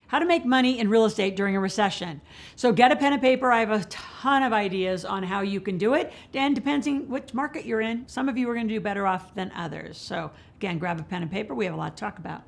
How to make money in real estate during a recession. So get a pen and paper. I have a ton of ideas on how you can do it. And depending which market you're in, some of you are going to do better off than others. So again, grab a pen and paper. We have a lot to talk about.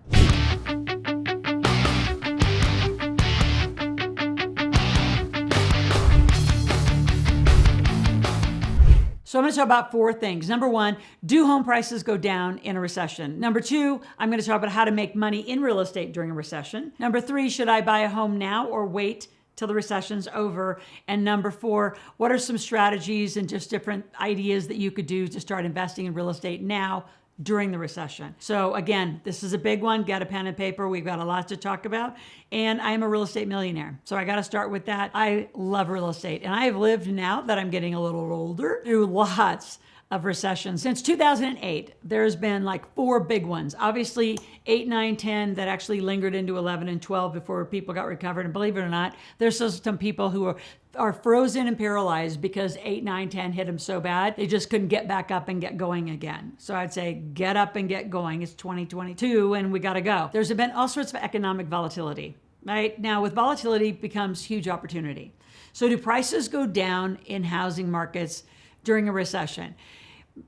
So I'm going to talk about 4 things. Number 1, do home prices go down in a recession? Number 2, I'm going to talk about how to make money in real estate during a recession. Number 3, should I buy a home now or wait till the recession's over? And number 4, what are some strategies and just different ideas that you could do to start investing in real estate now during the recession? So again, this is a big one. Get a pen and paper. We've got a lot to talk about. And I am a real estate millionaire. So I got to start with that. I love real estate. And I have lived, now that I'm getting a little older, through lots of recessions. Since 2008, there's been like 4 big ones. Obviously 8, 9, 10 that actually lingered into 11 and 12 before people got recovered. And believe it or not, there's still some people who are frozen and paralyzed because 8, 9, 10 hit them so bad, they just couldn't get back up and get going again. So I'd say get up and get going. It's 2022 and we got to go. There's been all sorts of economic volatility, right? Now with volatility becomes huge opportunity. So do prices go down in housing markets during a recession?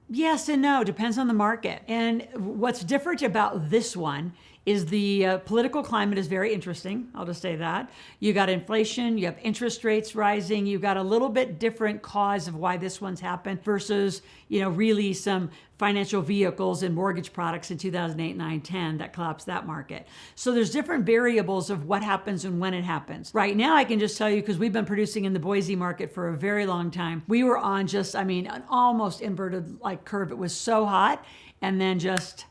Yes and no, depends on the market. And what's different about this one is the political climate is very interesting. I'll just say that. You got inflation, you have interest rates rising, you got a little bit different cause of why this one's happened versus, really some financial vehicles and mortgage products in 2008, 9, 10 that collapsed that market. So there's different variables of what happens and when it happens. Right now, I can just tell you, because we've been producing in the Boise market for a very long time, we were on an almost inverted curve. It was so hot, and then just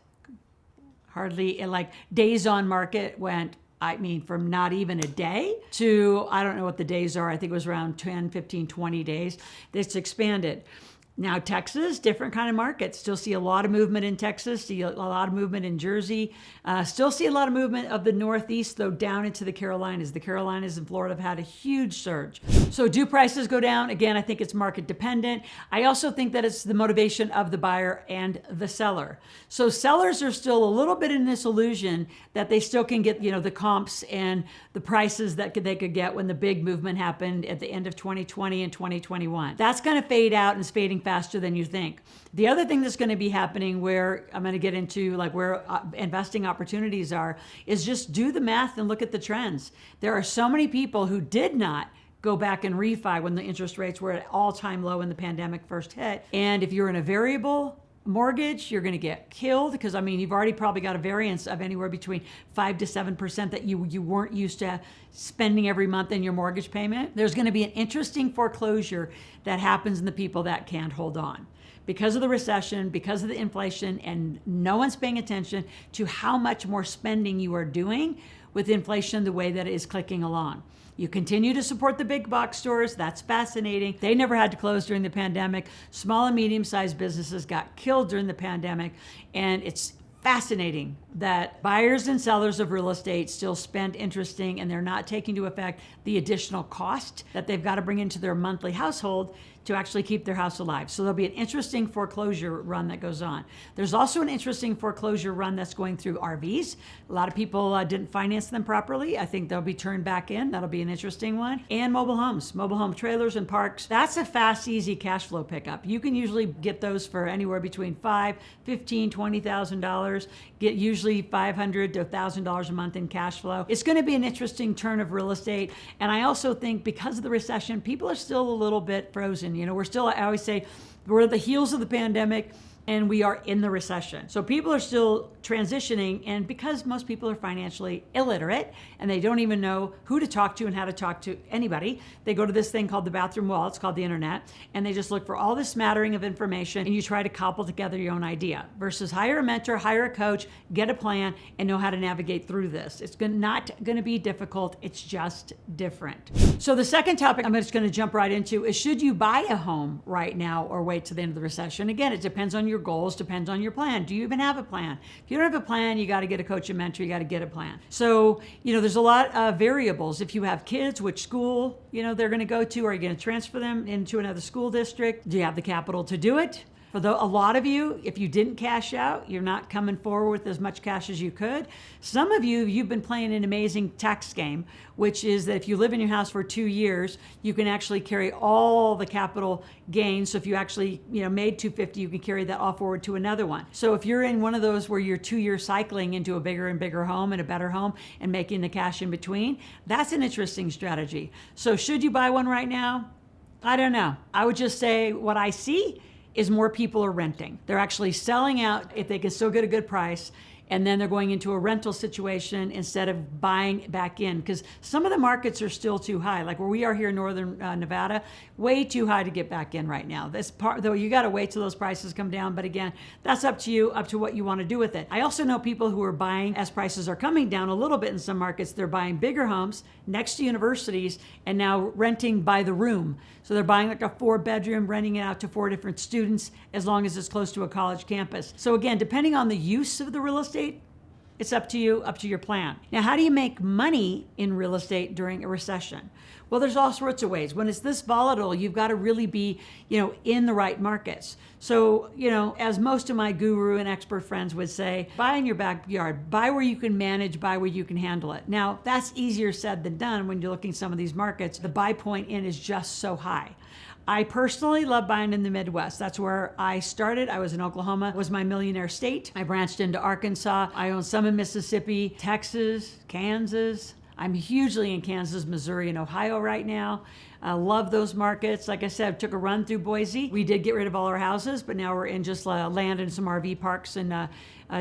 hardly, days on market went, from not even a day to, I don't know what the days are. I think it was around 10, 15, 20 days. It's expanded. Now, Texas, different kind of market. Still see a lot of movement in Texas, see a lot of movement in Jersey. Still see a lot of movement of the Northeast, though, down into the Carolinas. The Carolinas and Florida have had a huge surge. So do prices go down? Again, I think it's market dependent. I also think that it's the motivation of the buyer and the seller. So sellers are still a little bit in this illusion that they still can get, the comps and the prices that they could get when the big movement happened at the end of 2020 and 2021. That's going to fade out and it's fading faster than you think. The other thing that's going to be happening, where I'm going to get into where investing opportunities are, is just do the math and look at the trends. There are so many people who did not go back and refi when the interest rates were at all-time low when the pandemic first hit. And if you're in a variable mortgage, you're going to get killed because you've already probably got a variance of anywhere between 5 to 7% that you weren't used to spending every month in your mortgage payment. There's going to be an interesting foreclosure that happens in the people that can't hold on because of the recession, because of the inflation, and no one's paying attention to how much more spending you are doing with inflation the way that it is clicking along. You continue to support the big box stores. That's fascinating. They never had to close during the pandemic. Small and medium-sized businesses got killed during the pandemic. And it's fascinating that buyers and sellers of real estate still spend interesting, and they're not taking into effect the additional cost that they've got to bring into their monthly household to actually keep their house alive. So there'll be an interesting foreclosure run that goes on. There's also an interesting foreclosure run that's going through RVs. A lot of people didn't finance them properly. I think they'll be turned back in. That'll be an interesting one. And mobile home trailers and parks. That's a fast, easy cash flow pickup. You can usually get those for anywhere between $5,000, $15,000, $20,000. Get usually $500 to $1,000 a month in cash flow. It's going to be an interesting turn of real estate. And I also think because of the recession, people are still a little bit frozen. We're still, I always say, we're at the heels of the pandemic and we are in the recession. So people are still transitioning, and because most people are financially illiterate and they don't even know who to talk to and how to talk to anybody, they go to this thing called the bathroom wall, it's called the internet, and they just look for all this smattering of information and you try to cobble together your own idea versus hire a mentor, hire a coach, get a plan, and know how to navigate through this. It's not going to be difficult, it's just different. So the second topic I'm just going to jump right into is, should you buy a home right now or wait to the end of the recession? Again, it depends on your goals, depends on your plan. Do you even have a plan? If you don't have a plan, you got to get a coach and mentor, you got to get a plan. So, there's a lot of variables. If you have kids, which school, they're going to go to, are you going to transfer them into another school district? Do you have the capital to do it? For a lot of you, if you didn't cash out, you're not coming forward with as much cash as you could. Some of you, you've been playing an amazing tax game, which is that if you live in your house for 2 years, you can actually carry all the capital gains. So if you actually, made $250, you can carry that all forward to another one. So if you're in one of those where you're 2-year cycling into a bigger and bigger home and a better home and making the cash in between, that's an interesting strategy. So should you buy one right now? I don't know. I would just say what I see is more people are renting. They're actually selling out if they can still get a good price, and then they're going into a rental situation instead of buying back in, because some of the markets are still too high. Like where we are here in northern Nevada, way too high to get back in right now. This part, though, you got to wait till those prices come down. But again, that's up to you, up to what you want to do with it. I also know people who are buying as prices are coming down a little bit in some markets. They're buying bigger homes next to universities and now renting by the room. So they're buying like a 4-bedroom, renting it out to 4 different students as long as it's close to a college campus. So again, depending on the use of the real estate, it's up to you, up to your plan. Now, how do you make money in real estate during a recession? Well, there's all sorts of ways. When it's this volatile, you've got to really be, in the right markets. So, as most of my guru and expert friends would say, buy in your backyard, buy where you can manage, buy where you can handle it. Now, that's easier said than done when you're looking at some of these markets. The buy point in is just so high. I personally love buying in the Midwest. That's where I started. I was in Oklahoma. It was my millionaire state. I branched into Arkansas. I own some in Mississippi, Texas, Kansas. I'm hugely in Kansas, Missouri, and Ohio right now. I love those markets. Like I said, took a run through Boise. We did get rid of all our houses, but now we're in just land in some RV parks and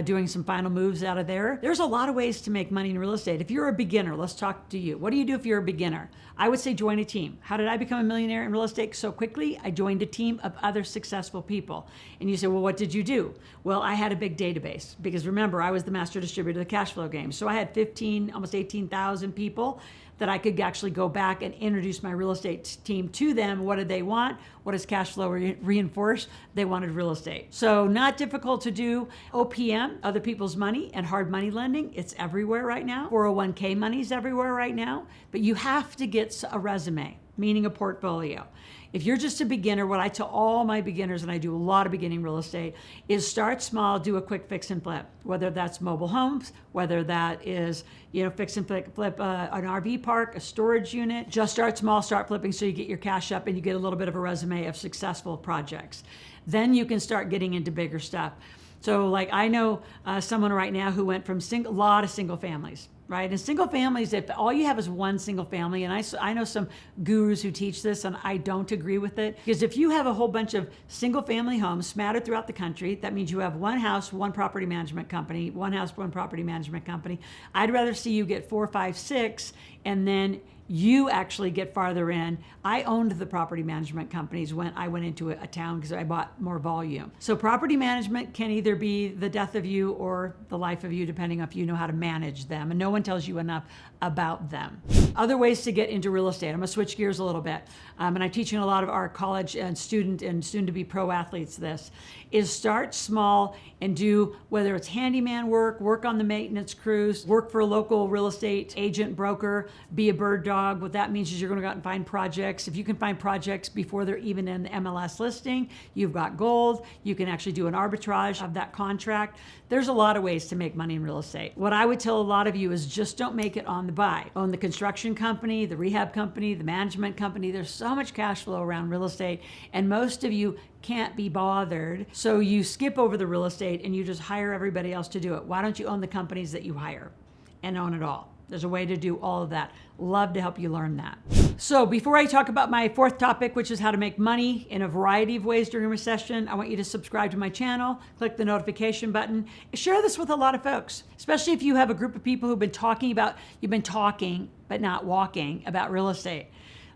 doing some final moves out of there. There's a lot of ways to make money in real estate. If you're a beginner, let's talk to you. What do you do if you're a beginner? I would say join a team. How did I become a millionaire in real estate so quickly? I joined a team of other successful people. And you say, well, what did you do? Well, I had a big database because remember, I was the master distributor of the cash flow game. So I had almost 18,000 people that I could actually go back and introduce my real estate team to them. What did they want? What does cash flow reinforce? They wanted real estate. So not difficult to do. OPM, other people's money, and hard money lending, it's everywhere right now. 401k money's everywhere right now. But you have to get a resume, meaning a portfolio. If you're just a beginner, what I tell all my beginners, and I do a lot of beginning real estate, is start small, do a quick fix and flip. Whether that's mobile homes, whether that is, fix and flip an RV park, a storage unit. Just start small, start flipping so you get your cash up and you get a little bit of a resume of successful projects. Then you can start getting into bigger stuff. So like I know someone right now who went from a lot of single families. Right? And single families, if all you have is one single family, and I know some gurus who teach this, and I don't agree with it, because if you have a whole bunch of single family homes scattered throughout the country, that means you have one house, one property management company, one house, one property management company. I'd rather see you get 4, 5, 6, and then you actually get farther in. I owned the property management companies when I went into a town because I bought more volume. So property management can either be the death of you or the life of you, depending on if you know how to manage them. And no one tells you enough about them. Other ways to get into real estate. I'm gonna switch gears a little bit. And I'm teaching a lot of our college and student and soon-to-be pro athletes this, is start small and do, whether it's handyman work on the maintenance crews, work for a local real estate agent, broker, be a bird dog. What that means is you're gonna go out and find projects. If you can find projects before they're even in the MLS listing, you've got gold. You can actually do an arbitrage of that contract. There's a lot of ways to make money in real estate. What I would tell a lot of you is just don't make it on the buy. Own the construction company, the rehab company, the management company. There's so much cash flow around real estate, and most of you can't be bothered. So you skip over the real estate and you just hire everybody else to do it. Why don't you own the companies that you hire and own it all? There's a way to do all of that. Love to help you learn that. So before I talk about my fourth topic, which is how to make money in a variety of ways during a recession, I want you to subscribe to my channel, click the notification button, share this with a lot of folks, especially if you have a group of people who've been talking but not walking about real estate.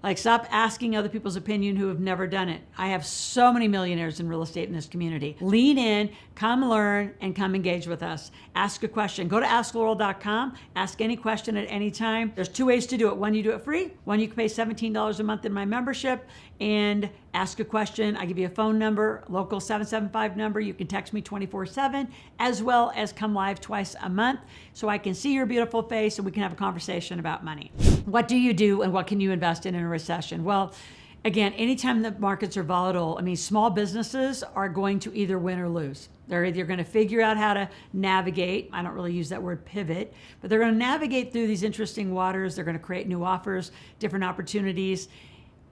Like, stop asking other people's opinion who have never done it. I have so many millionaires in real estate in this community. Lean in, come learn, and come engage with us. Ask a question. Go to askloral.com. Ask any question at any time. There's 2 ways to do it. One, you do it free. One, you can pay $17 a month in my membership and ask a question. I give you a phone number, local 775 number. You can text me 24/7, as well as come live twice a month so I can see your beautiful face and we can have a conversation about money. What do you do and what can you invest in a recession? Well, Again, anytime the markets are volatile, I mean, small businesses are going to either win or lose. They're either going to figure out how to navigate. I don't really use that word pivot, but they're going to navigate through these interesting waters. They're going to create new offers, different opportunities,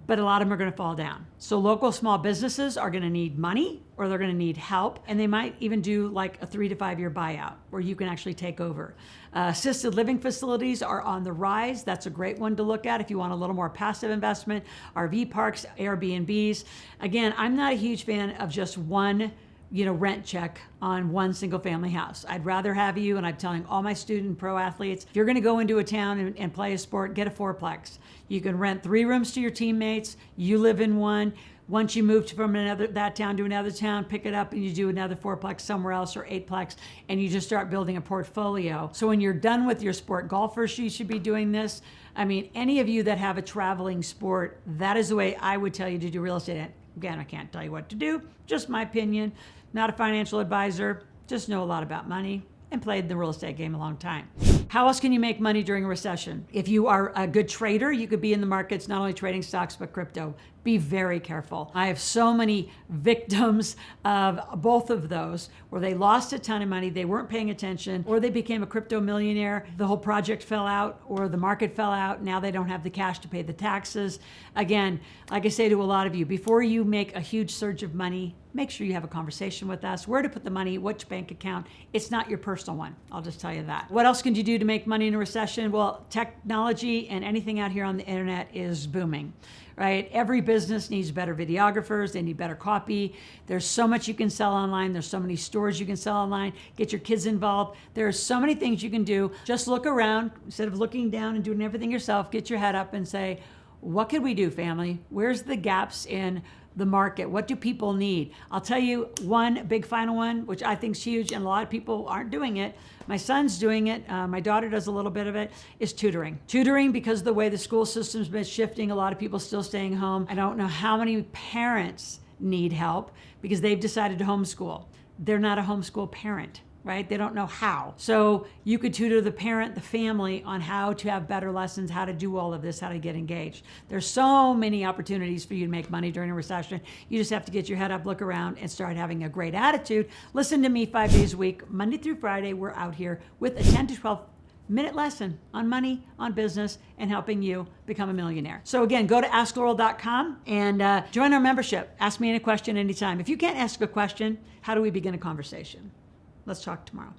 but a lot of them are going to fall down. So local small businesses are going to need money, or they're going to need help, and they might even do like a 3 to 5 year buyout where you can actually take over. Assisted living facilities are on the rise. That's a great one to look at if you want a little more passive investment. RV parks, Airbnbs. Again, I'm not a huge fan of just one rent check on one single family house. I'd rather have you, and I'm telling all my student pro athletes, if you're going to go into a town and play a sport, get a fourplex. You can rent 3 rooms to your teammates. You live in one. Once you move from that town to another town, pick it up and you do another fourplex somewhere else or eightplex, and you just start building a portfolio. So when you're done with your sport, golfers, you should be doing this. I mean, any of you that have a traveling sport, that is the way I would tell you to do real estate. Again, I can't tell you what to do, just my opinion. Not a financial advisor, just know a lot about money and played the real estate game a long time. How else can you make money during a recession? If you are a good trader, you could be in the markets, not only trading stocks, but crypto. Be very careful. I have so many victims of both of those where they lost a ton of money, they weren't paying attention, or they became a crypto millionaire. The whole project fell out or the market fell out. Now they don't have the cash to pay the taxes. Again, like I say to a lot of you, before you make a huge surge of money, make sure you have a conversation with us. Where to put the money, which bank account. It's not your personal one. I'll just tell you that. What else can you do to make money in a recession? Well, technology and anything out here on the internet is booming, right? Every business needs better videographers. They need better copy. There's so much you can sell online. There's so many stores you can sell online. Get your kids involved. There are so many things you can do. Just look around instead of looking down and doing everything yourself. Get your head up and say, what can we do, family? Where's the gaps in the market? What do people need? I'll tell you one big final one, which I think is huge, and a lot of people aren't doing it. My son's doing it. My daughter does a little bit of it, is tutoring. Tutoring, because of the way the school system's been shifting, a lot of people still staying home. I don't know how many parents need help because they've decided to homeschool. They're not a homeschool parent, right? They don't know how. So you could tutor the parent, the family on how to have better lessons, how to do all of this, how to get engaged. There's so many opportunities for you to make money during a recession. You just have to get your head up, look around, and start having a great attitude. Listen to me 5 days a week, Monday through Friday. We're out here with a 10 to 12 minute lesson on money, on business, and helping you become a millionaire. So again, go to askloral.com and join our membership. Ask me any question anytime. If you can't ask a question, how do we begin a conversation? Let's talk tomorrow.